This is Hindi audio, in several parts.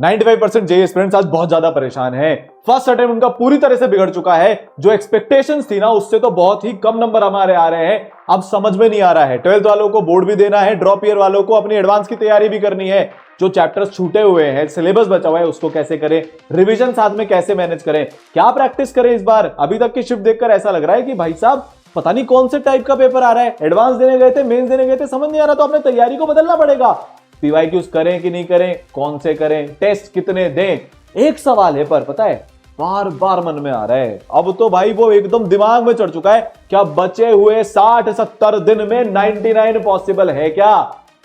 95% जेई एस्पिरेंट्स आज बहुत ज्यादा परेशान हैं। फर्स्ट अटेम्प्ट उनका पूरी तरह से बिगड़ चुका है। जो एक्सपेक्टेशंस थी ना उससे तो बहुत ही कम नंबर हमारे आ रहे हैं। अब समझ में नहीं आ रहा है। 12th वालों को बोर्ड भी देना है, ड्रॉप ईयर वालों को अपनी एडवांस की तैयारी भी करनी है। जो चैप्टर्स छूटे हुए हैं, सिलेबस बचा हुआ है, उसको कैसे करें, रिविजन साथ में कैसे मैनेज करें, क्या प्रैक्टिस करें इस बार। अभी तक की शिफ्ट देखकर ऐसा लग रहा है कि भाई साहब पता नहीं कौन से टाइप का पेपर आ रहा है। एडवांस देने गए थे, मेंस देने गए थे, समझ नहीं आ रहा, तो अपने तैयारी को बदलना पड़ेगा। पीवाईक्यूज करें कि नहीं करें, कौन से करें, टेस्ट कितने दें, एक सवाल है पर पता है बार बार मन में आ रहा है। अब तो भाई वो एकदम दिमाग में चढ़ चुका है, क्या बचे हुए 60-70 दिन में 99 पॉसिबल है क्या?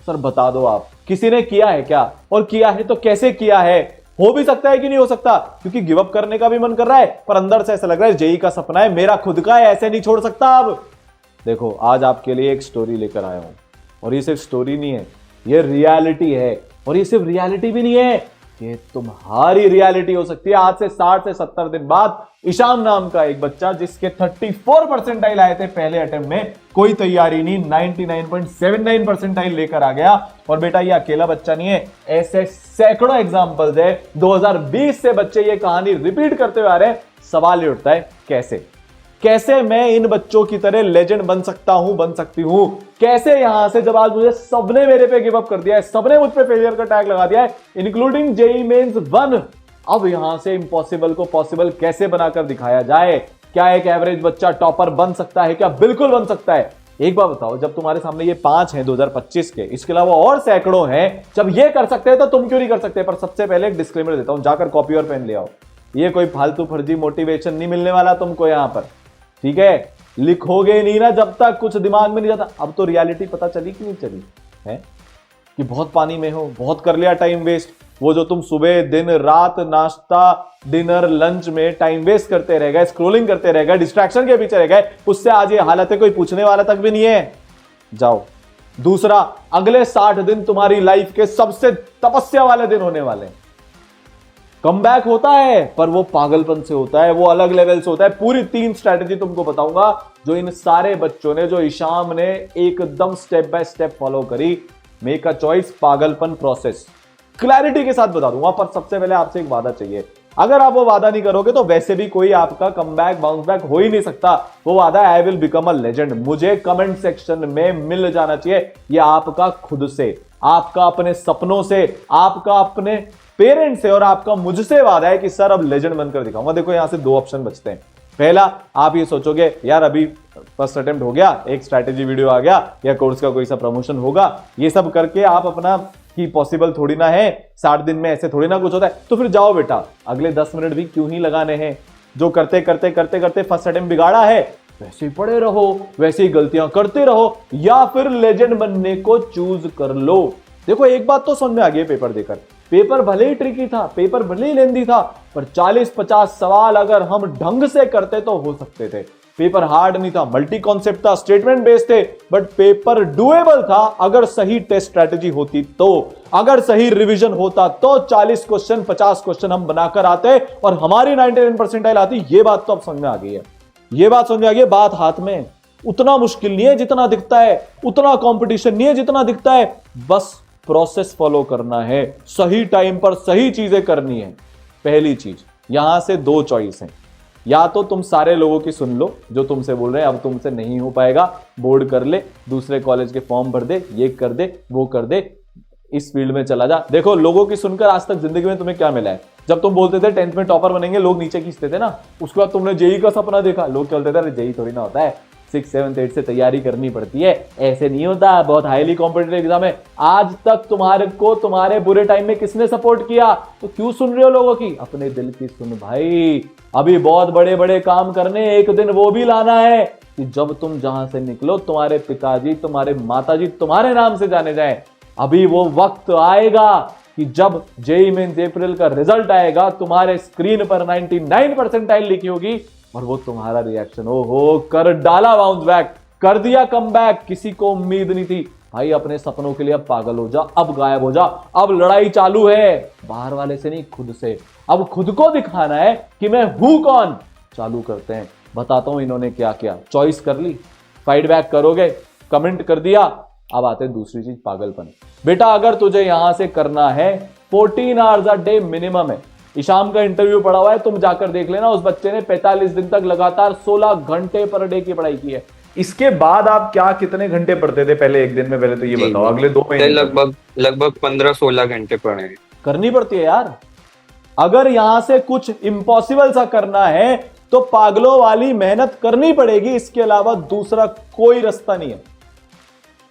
सर बता दो आप, किसी ने किया है क्या? और किया है तो कैसे किया है? हो भी सकता है कि नहीं हो सकता? क्योंकि गिव अप करने का भी मन कर रहा है, पर अंदर से ऐसा लग रहा है जेई का सपना है, मेरा खुद का है, ऐसे नहीं छोड़ सकता। अब देखो आज आपके लिए एक स्टोरी लेकर आया हूं, और ये सिर्फ स्टोरी नहीं है, ये रियलिटी है। और ये सिर्फ रियलिटी भी नहीं है, ये तुम्हारी रियलिटी हो सकती है। आज से 60 से 70 दिन बाद ईशान नाम का एक बच्चा, जिसके 34 परसेंटाइल आए थे पहले अटेम्प्ट में, कोई तैयारी नहीं, 99.79 परसेंटाइल लेकर आ गया। और बेटा ये अकेला बच्चा नहीं है, ऐसे सैकड़ों एग्जाम्पल्स है। 2020 से बच्चे ये कहानी रिपीट करते हुए आ रहे हैं। सवाल ये उठता है कैसे मैं इन बच्चों की तरह लेजेंड बन सकता हूं, बन सकती हूं? कैसे यहां से, जब आज मुझे सबने मेरे पे गिव अप कर दिया है, सबने मुझ पे फेलियर का टैग लगा दिया है, इंक्लूडिंग जेई मेंस 1, अब यहां से इम्पॉसिबल को पॉसिबल कैसे बनाकर दिखाया जाए? क्या एक एवरेज बच्चा टॉपर बन सकता है क्या? बिल्कुल बन सकता है। एक बात बताओ, जब तुम्हारे सामने ये 5 हैं 2025 के, इसके अलावा और सैकड़ों हैं, जब ये कर सकते हैं तो तुम क्यों नहीं कर सकते? पर सबसे पहले एक डिस्क्लेमर देता हूं, जाकर कॉपी और पेन ले आओ। ये कोई फालतू फर्जी मोटिवेशन नहीं मिलने वाला तुमको यहां पर, ठीक है? लिखोगे नहीं ना जब तक कुछ दिमाग में नहीं जाता। अब तो रियलिटी पता चली कि नहीं चली है कि बहुत पानी में हो, बहुत कर लिया टाइम वेस्ट। वो जो तुम सुबह दिन रात नाश्ता डिनर लंच में टाइम वेस्ट करते रह गए, स्क्रोलिंग करते रह गए, डिस्ट्रैक्शन के पीछे रह गए, उससे आज ये हालत है, कोई पूछने वाला तक भी नहीं है। जाओ। दूसरा, अगले 60 दिन तुम्हारी लाइफ के सबसे तपस्या वाले दिन होने वाले हैं। कमबैक होता है पर वो पागलपन से होता है, वो अलग लेवल से होता है। पूरी 3 स्ट्रैटेजी तुमको बताऊंगा जो इन सारे बच्चों ने, जो ईशान ने एकदम स्टेप बाय स्टेप फॉलो करी। मेक अ चॉइस, पागलपन प्रोसेस, क्लैरिटी के साथ बता दूंगा। पर सबसे पहले आपसे एक वादा चाहिए। अगर आप वो वादा नहीं करोगे तो वैसे भी कोई आपका कमबैक बाउंस बैक हो ही नहीं सकता। वो वादा, I will become a legend, मुझे कमेंट सेक्शन में मिल जाना चाहिए। ये आपका खुद से, आपका अपने सपनों से, आपका अपने पेरेंट्स से, और आपका मुझसे वादा है कि सर अब लेजेंड बनकर दिखाऊंगा। देखो यहां से 2 ऑप्शन बचते हैं। पहला, आप ये सोचोगे यार अभी फर्स्ट अटेम्प्ट हो गया, एक स्ट्रैटेजी वीडियो आ गया, या कोर्स का कोई सा प्रमोशन होगा, ये सब करके आप अपना कि पॉसिबल थोड़ी ना है, 60 दिन में ऐसे थोड़ी ना कुछ होता है, तो फिर जाओ बेटा, अगले 10 मिनट भी क्यों ही लगाने हैं? जो करते करते करते करते फर्स्ट अटेम्प्ट बिगाड़ा है, वैसे ही पड़े रहो, वैसे ही गलतियां करते रहो, या फिर लेजेंड बनने को चूज कर लो। देखो एक बात तो समझ में आ गई है पेपर देकर, पेपर भले ही ट्रिकी था, पेपर भले ही लेंदी था, पर 40-50 सवाल अगर हम ढंग से करते तो हो सकते थे। पेपर हार्ड नहीं था, मल्टी कॉन्सेप्ट था, स्टेटमेंट बेस्ड थे, बट पेपर डुएबल था अगर सही टेस्ट स्ट्रैटेजी होती तो, अगर सही रिवीजन होता तो 40 क्वेश्चन 50 क्वेश्चन हम बनाकर आते और हमारी 99 परसेंटाइल आती। ये बात तो अब समझ में आ गई है, ये बात समझ में आ गई है। बात हाथ में, उतना मुश्किल नहीं है जितना दिखता है, उतना कॉम्पिटिशन नहीं है जितना दिखता है, बस प्रोसेस फॉलो करना है, सही टाइम पर सही चीजें करनी है। पहली चीज, यहां से 2 चॉइस हैं, या तो तुम सारे लोगों की सुन लो जो तुमसे बोल रहे हैं अब तुमसे नहीं हो पाएगा, बोर्ड कर ले, दूसरे कॉलेज के फॉर्म भर दे, ये कर दे, वो कर दे, इस फील्ड में चला जा। देखो लोगों की सुनकर आज तक जिंदगी में तुम्हें क्या मिला है? जब तुम बोलते थे 10th में टॉपर बनेंगे, लोग नीचे खींचते थे ना, उसके बाद तुमने जेई का सपना देखा, लोग चलते थे जेई थोड़ी ना होता है, 6, 7, 8 से तैयारी करनी पड़ती है, ऐसे नहीं होता, बहुत हाईली कॉम्पिटिटिव एग्जाम है। आज तक तुम्हारे को तुम्हारे बुरे टाइम में किसने सपोर्ट किया? तो क्यों सुन रहे हो लोगों की? अपने दिल की सुन भाई। अभी बहुत बड़े बड़े काम करने, एक दिन वो भी लाना है कि जब तुम जहां से निकलो तुम्हारे पिताजी, तुम्हारे माताजी तुम्हारे नाम से जाने जाएं। अभी वो वक्त आएगा कि जब जेई मेंस अप्रैल का रिजल्ट आएगा, तुम्हारे स्क्रीन पर 99 परसेंटाइल लिखी होगी और वो तुम्हारा रिएक्शन, ओहो कर डाला बाउंस बैक, कर दिया कमबैक, किसी को उम्मीद नहीं थी। भाई अपने सपनों के लिए अब पागल हो जा, अब गायब हो जा, अब लड़ाई चालू है, बाहर वाले से नहीं खुद से। अब खुद को दिखाना है कि मैं हूं कौन। चालू करते हैं, बताता हूं इन्होंने क्या किया। चॉइस कर ली, फाइट बैक करोगे, कमेंट कर दिया। अब आते हैं दूसरी चीज, पागलपन। बेटा अगर तुझे यहां से करना है 14 आवर्स अ डे मिनिमम है। ईशाम का इंटरव्यू पड़ा हुआ है, तुम जाकर देख लेना। उस बच्चे ने 45 दिन तक लगातार 16 घंटे पर डे की पढ़ाई की है। इसके बाद आप क्या कितने घंटे पढ़ते थे पहले एक दिन में, पहले तो ये बताओ। अगले 2 महीने लगभग 15-16 घंटे पढ़े हैं। करनी पड़ती है यार। अगर यहां से कुछ इंपॉसिबल सा करना है तो पागलों वाली मेहनत करनी पड़ेगी, इसके अलावा दूसरा कोई रास्ता नहीं है।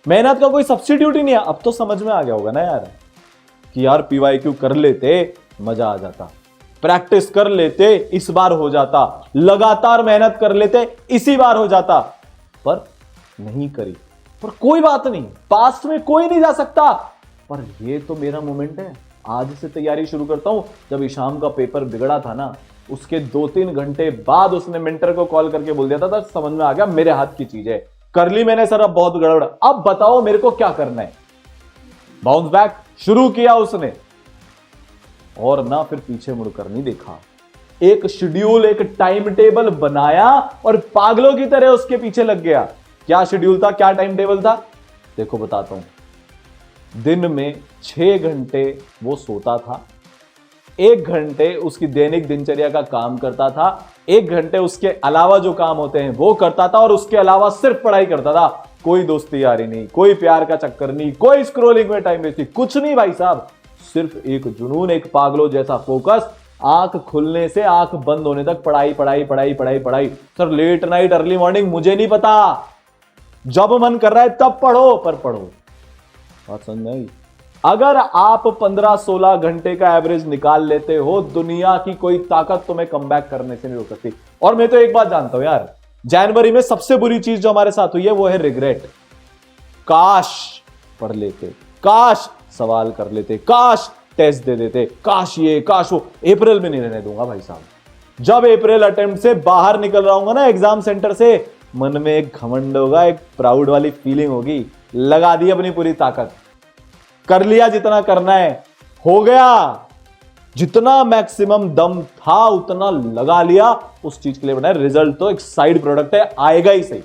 मेहनत का कोई सब्स्टिट्यूट ही नहीं है। अब तो समझ में आ गया होगा ना यार कि यार पीवाईक्यू कर लेते मजा आ जाता, प्रैक्टिस कर लेते इस बार हो जाता, लगातार मेहनत कर लेते इसी बार हो जाता, पर नहीं करी। पर कोई बात नहीं, पास्ट में कोई नहीं जा सकता, पर ये तो मेरा मोमेंट है। आज से तैयारी शुरू करता हूं। जब ईशाम का पेपर बिगड़ा था ना, उसके 2-3 घंटे बाद उसने मेंटर को कॉल करके बोल दिया था, समझ में आ गया मेरे हाथ की चीज है, कर ली मैंने सर, अब बहुत गड़बड़, अब बताओ मेरे को क्या करना है। बाउंस बैक शुरू किया उसने और ना फिर पीछे मुड़कर नहीं देखा। एक शेड्यूल, एक टाइम टेबल बनाया और पागलों की तरह उसके पीछे लग गया। क्या शेड्यूल था, क्या टाइम टेबल था, देखो बताता हूं। दिन में 6 घंटे वो सोता था, 1 घंटे उसकी दैनिक दिनचर्या का काम करता था, 1 घंटे उसके अलावा जो काम होते हैं वो करता था, और उसके अलावा सिर्फ पढ़ाई करता था। कोई दोस्ती यारी नहीं, कोई प्यार का चक्कर नहीं, कोई स्क्रोलिंग में टाइम वेस्ट नहीं, कुछ नहीं भाई साहब। सिर्फ एक जुनून, एक पागलों जैसा फोकस, आंख खुलने से आंख बंद होने तक पढ़ाई पढ़ाई पढ़ाई पढ़ाई पढ़ाई। Sir late night early morning मुझे नहीं पता, जब मन कर रहा है तब पढ़ो, पर पढ़ो। बात समझ में आई? अगर आप 15-16 घंटे का एवरेज निकाल लेते हो, दुनिया की कोई ताकत तुम्हें कमबैक करने से नहीं रोक सकती। और मैं तो एक बात जानता हूं यार, जनवरी में सबसे बुरी चीज जो हमारे साथ हुई है वो है रिग्रेट। काश पढ़ लेते, काश सवाल कर लेते, काश टेस्ट दे देते, काश ये काश वो। अप्रैल में नहीं रहने दूंगा भाई साहब। जब अप्रैल अटेम्प्ट से बाहर निकल रहा हूंगा ना एग्जाम सेंटर से, मन में एक घमंड होगा, एक प्राउड वाली फीलिंग होगी, लगा दी अपनी पूरी ताकत, कर लिया जितना करना है, हो गया, जितना मैक्सिमम दम था उतना लगा लिया, उस चीज के लिए बनाया। रिजल्ट तो एक साइड प्रोडक्ट है, आएगा ही सही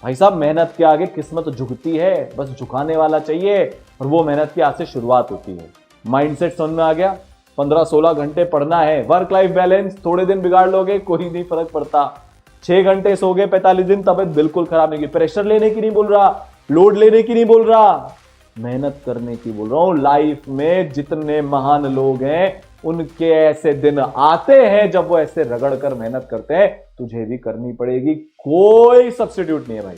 भाई साहब। मेहनत के आगे किस्मत झुकती है, बस झुकाने वाला चाहिए, और वो मेहनत की आज से शुरुआत होती है। माइंडसेट समझ में आ गया? 15-16 घंटे पढ़ना है, वर्क लाइफ बैलेंस, थोड़े दिन बिगाड़ लोगे कोई नहीं फर्क पड़ता। 6 घंटे सो गए 45 दिन, तबियत बिल्कुल खराब नहीं की। प्रेशर लेने की नहीं बोल रहा, लोड लेने की नहीं बोल रहा, मेहनत करने की बोल रहा हूं। लाइफ में जितने महान लोग हैं उनके ऐसे दिन आते हैं जब वो ऐसे रगड़ कर मेहनत करते हैं, तुझे भी करनी पड़ेगी, कोई सब्स्टिट्यूट नहीं है भाई।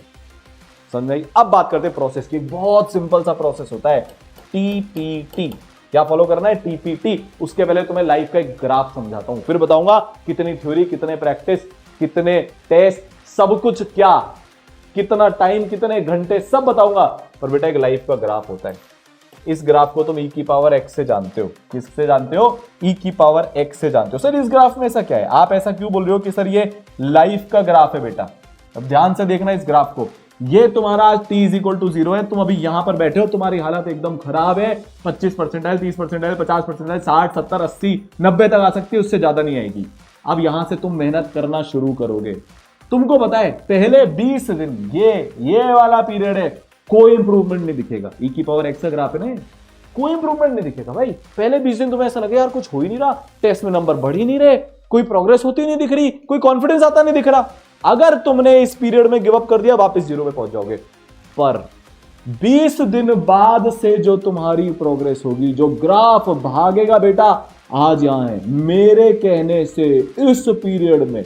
समझ आई? अब बात करते हैं प्रोसेस की। बहुत सिंपल सा प्रोसेस होता है, टीपीटी। क्या फॉलो करना है? टीपीटी। उसके पहले तुम्हें लाइफ का एक ग्राफ समझाता हूं, फिर बताऊंगा कितनी थ्योरी, कितने प्रैक्टिस, कितने टेस्ट, सब कुछ क्या, कितना टाइम, कितने घंटे, सब बताऊंगा। पर बेटा एक लाइफ का ग्राफ होता है, इस ग्राफ को तुम e की पावर x से जानते हो। किससे जानते हो? e की पावर x से जानते हो। सर इस ग्राफ में ऐसा क्या है, आप ऐसा क्यों बोल रहे हो कि सर ये लाइफ का ग्राफ है? बेटा अब ध्यान से देखना इस ग्राफ को। ये तुम्हारा आज t = 0 है, तुम अभी यहां पर बैठे हो, तुम्हारी हालत एकदम खराब है, 25%, 30%, 50%, 60, 70, 80, 90 तक आ सकती है, उससे ज्यादा नहीं आएगी। अब यहां से तुम मेहनत करना शुरू करोगे। तुमको पता है पहले 20 दिन ये वाला पीरियड है, कोई इंप्रूवमेंट नहीं दिखेगा। e की पावर x का ग्राफ है ना, कोई इंप्रूवमेंट नहीं दिखेगा भाई। पहले 20 दिन तुम्हें ऐसा लगे यार कुछ हो ही नहीं रहा, टेस्ट में नंबर बढ़ ही नहीं रहे, कोई प्रोग्रेस होती नहीं दिख रही, कोई कॉन्फिडेंस आता नहीं दिख रहा। अगर तुमने इस पीरियड में गिव अप कर दिया, वापस 0 पे पहुंच जाओगे। पर 20 दिन बाद से जो तुम्हारी प्रोग्रेस होगी, जो ग्राफ भागेगा बेटा, आज यहां है। मेरे कहने से इस पीरियड में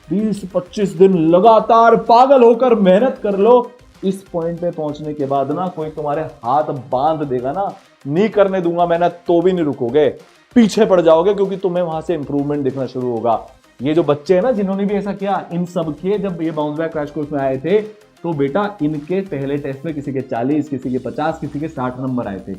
20-25 दिन लगातार पागल होकर मेहनत कर लो। इस पॉइंट पे पहुंचने के बाद ना कोई तुम्हारे हाथ बांध देगा ना, नहीं करने दूंगा मेहनत तो भी नहीं रुकोगे, पीछे पड़ जाओगे, क्योंकि तुम्हें वहां से इंप्रूवमेंट दिखना शुरू होगा। ये जो बच्चे हैं ना जिन्होंने भी ऐसा किया, इन सब के जब ये बाउंस बैक क्रैश कोर्स में आए थे, तो बेटा इनके पहले टेस्ट में किसी के 40, किसी के 50, किसी के 60 नंबर आए थे।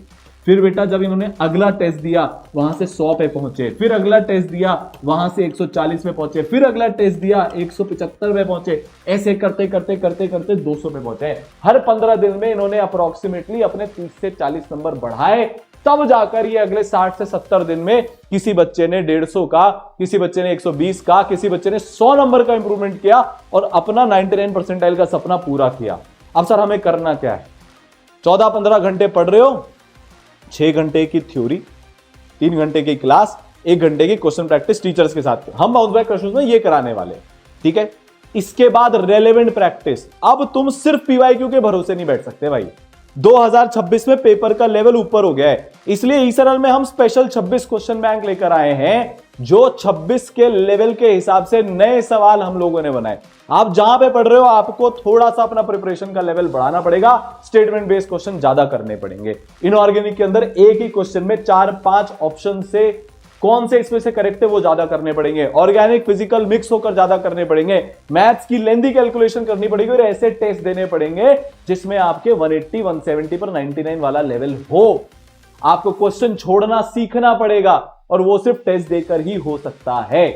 फिर बेटा जब इन्होंने अगला टेस्ट दिया, वहां से 100 पे पहुंचे, फिर अगला टेस्ट दिया, वहां से 140 पे पहुंचे, फिर अगला टेस्ट दिया, 175 पे पहुंचे, ऐसे करते करते करते करते 200 पे पहुंचे। हर 15 दिन में इन्होंने अप्रोक्सीमेटली अपने 30 से 40 नंबर बढ़ाए, तब जाकर ये अगले 60 से 70 दिन में किसी बच्चे ने 150 का, किसी बच्चे ने 120 का, किसी बच्चे ने 100 नंबर का इंप्रूवमेंट किया और अपना 99 परसेंटाइल का सपना पूरा किया। अब सर हमें करना क्या है? 14-15 घंटे पढ़ रहे हो, 6 घंटे की थ्योरी, 3 घंटे की क्लास, 1 घंटे की क्वेश्चन प्रैक्टिस टीचर्स के साथ। हम बाउंस बैक क्वेश्चंस में ये कराने वाले, ठीक है। इसके बाद रेलेवेंट प्रैक्टिस। अब तुम सिर्फ पीवाईक्यू के भरोसे नहीं बैठ सकते भाई। 2026 में पेपर का लेवल ऊपर हो गया है, इसलिए ईसरल में हम स्पेशल 26 क्वेश्चन बैंक लेकर आए हैं, जो 26 के लेवल के हिसाब से नए सवाल हम लोगों ने बनाए। आप जहां पे पढ़ रहे हो आपको थोड़ा सा अपना प्रिपरेशन का लेवल बढ़ाना पड़ेगा, स्टेटमेंट बेस्ड क्वेश्चन ज्यादा करने पड़ेंगे। इनऑर्गेनिक के अंदर एक ही क्वेश्चन में 4-5 ऑप्शन से कौन से इसमें से करेक्ट है वो ज्यादा करने पड़ेंगे। ऑर्गेनिक फिजिकल मिक्स होकर ज्यादा करने पड़ेंगे। मैथ्स की लेंथी कैलकुलेशन करनी पड़ेगी और ऐसे टेस्ट देने पड़ेंगे जिसमें आपके 180 170 पर 99 वाला लेवल हो। आपको क्वेश्चन छोड़ना सीखना पड़ेगा और वो सिर्फ टेस्ट देकर ही हो सकता है।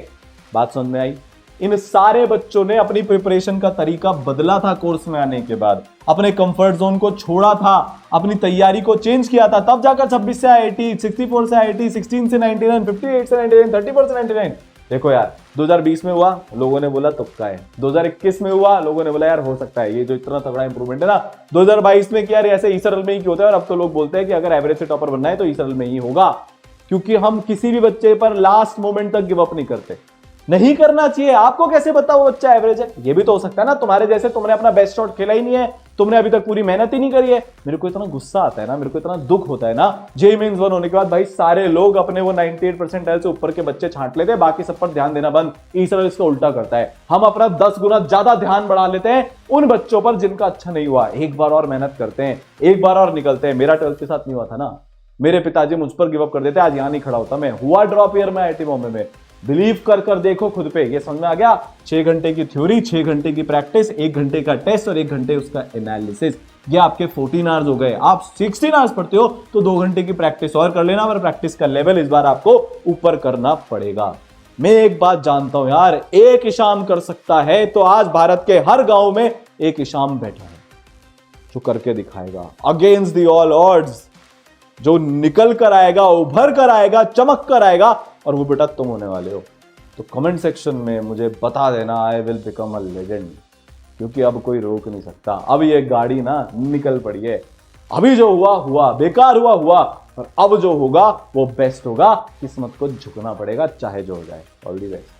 बात समझ में आई? इन सारे बच्चों ने अपनी प्रिपरेशन का तरीका बदला था कोर्स में आने के बाद, अपने कंफर्ट जोन को छोड़ा था, अपनी तैयारी को चेंज किया था, तब जाकर 26 से IIT, 64 से IIT, 16 से 99, 58 से 99, 30% से 99। देखो यार 2020 में हुआ, लोगों ने बोला तुक्का है। 2021 में हुआ, लोगों ने बोला यार हो सकता है, ये जो इतना तगड़ा इंप्रूवमेंट है ना। 2022 में किया ऐसे ईसरल में ही क्यों होता है, और अब तो लोग बोलते हैं कि अगर एवरेज से टॉपर बनना है तो ईसरल में ही होगा, क्योंकि हम किसी भी बच्चे पर लास्ट मोमेंट तक गिव अप नहीं करते। नहीं करना चाहिए। आपको कैसे पता वो बच्चा एवरेज है? ये भी तो हो सकता है ना तुम्हारे जैसे तुमने अपना बेस्ट शॉट खेला ही नहीं है, तुमने अभी तक पूरी मेहनत ही नहीं करी है। मेरे को इतना गुस्सा आता है ना, मेरे को इतना दुख होता है ना, जेईई मेंस 1 होने के बाद भाई सारे लोग अपने वो 98% से ऊपर के बच्चे छांट लेते हैं, बाकी सब पर ध्यान देना बंद। ईसरल इसका उल्टा करता है, हम अपना 10 गुना ज्यादा ध्यान बढ़ा लेते हैं उन बच्चों पर जिनका अच्छा नहीं हुआ। एक बार और मेहनत करते हैं, एक बार और निकलते हैं। मेरा 12th के साथ नहीं हुआ था ना, मेरे पिताजी मुझ पर गिव अप कर देते, आज यहां नहीं खड़ा होता मैं। हुआ ड्रॉप ईयर में IIT बॉम्बे में। बिलीव कर देखो खुद पे, ये समझ में आ गया। 6 घंटे की थ्योरी, 6 घंटे की प्रैक्टिस, 1 घंटे का टेस्ट और 1 घंटे उसका एनालिसिस, ये आपके 14 आवर्स हो गए। आप 16 आवर्स पढ़ते हो तो 2 घंटे की प्रैक्टिस और कर लेना, और प्रैक्टिस का लेवल इस बार आपको ऊपर करना पड़ेगा। मैं एक बात जानता हूं यार, एक ईशान कर सकता है तो आज भारत के हर गांव में एक ईशान बैठा है जो करके दिखाएगा अगेंस्ट द ऑल ऑड्स, जो निकल कर आएगा, उभर कर आएगा, चमक कर आएगा, और वो बेटा तुम होने वाले हो। तो कमेंट सेक्शन में मुझे बता देना, I will become a legend, क्योंकि अब कोई रोक नहीं सकता। अब ये गाड़ी ना निकल पड़ी है। अभी जो हुआ हुआ, बेकार हुआ हुआ, और अब जो होगा वो बेस्ट होगा। किस्मत को झुकना पड़ेगा चाहे जो हो जाए। All the best.